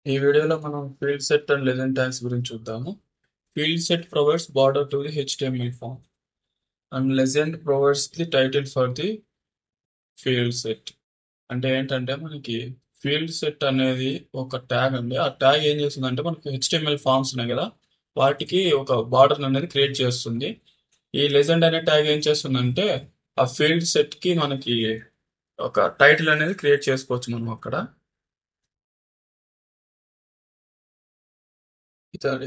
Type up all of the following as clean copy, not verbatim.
ఈ వీడియోలో మనం field set and legend tags గురించి చూద్దాము. Field set provides border to the HTML form and legend provides the title for the field set. అంటే ఏంటంటే మనకి ఫీల్డ్ సెట్ అనేది ఒక ట్యాగ్ అండి. ఆ ట్యాగ్ ఏం చేస్తుందంటే మనకి HTML ఫామ్స్ ఉన్నాయి కదా, వాటికి ఒక బార్డర్ అనేది క్రియేట్ చేస్తుంది. ఈ లెజెండ్ అనే ట్యాగ్ ఏం చేస్తుందంటే ఆ ఫీల్డ్ సెట్ కి మనకి ఒక టైటిల్ అనేది క్రియేట్ చేసుకోవచ్చు మనం అక్కడ.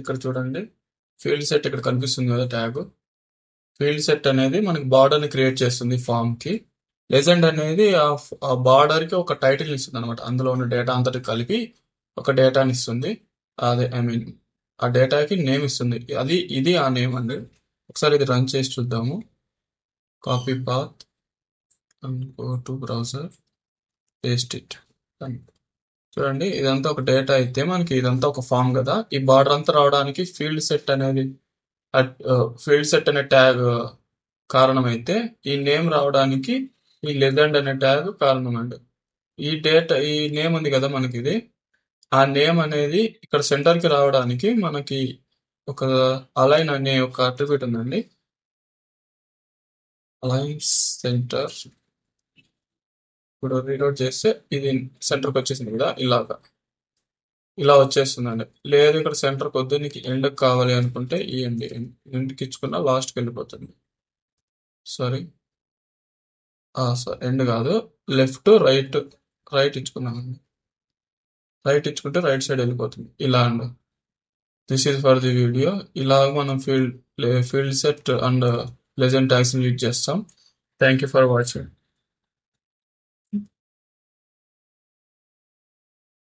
ఇక్కడ చూడండి, ఫీల్డ్ సెట్ ఇక్కడ కనిపిస్తుంది కదా ట్యాగ్. ఫీల్డ్ సెట్ అనేది మనకి బార్డర్ ని క్రియేట్ చేస్తుంది ఫామ్ కి. లెజెండ్ అనేది ఆ బార్డర్ కి ఒక టైటిల్ ఇస్తుంది అనమాట. అందులో ఉన్న డేటా అంతటి కలిపి ఒక డేటాని ఇస్తుంది. అదే ఐ మీన్ ఆ డేటాకి నేమ్ ఇస్తుంది. ఇది ఆ నేమ్ అండి. ఒకసారి ఇది రన్ చేసి చూద్దాము. Copy path and go to browser, paste it. చూడండి, ఇదంతా ఒక డేటా అయితే మనకి ఇదంతా ఒక ఫామ్ కదా. ఈ బార్డర్ అంతా రావడానికి ఫీల్డ్ సెట్ అనే ట్యాగ్ కారణమైతే, ఈ నేమ్ రావడానికి ఈ లెజెండ్ అనే ట్యాగ్ కారణం అండి. ఈ నేమ్ ఉంది కదా మనకి, ఇది ఆ నేమ్ అనేది ఇక్కడ సెంటర్ కి రావడానికి మనకి ఒక అలైన్ అనే ఒక అట్రిబ్యూట్ ఉందండి. Align centre. ఇప్పుడు రీలోడ్ చేస్తే ఇది సెంటర్కి వచ్చేసింది కదా, ఇలా వచ్చేస్తుందండి. లేదు ఇక్కడ సెంటర్ కొద్ది నీకు ఎండ్ కావాలి అనుకుంటే ఈ ఎండ్కి ఇచ్చుకున్న లాస్ట్కి వెళ్ళిపోతుంది. సారీ, ఎండ్ కాదు, లెఫ్ట్ రైట్. రైట్ ఇచ్చుకున్నామండి. రైట్ ఇచ్చుకుంటే రైట్ సైడ్ వెళ్ళిపోతుంది ఇలా అండి. This is for the video. ఇలా మనం field set and legend tags use చేస్తాం. Thank you for watching.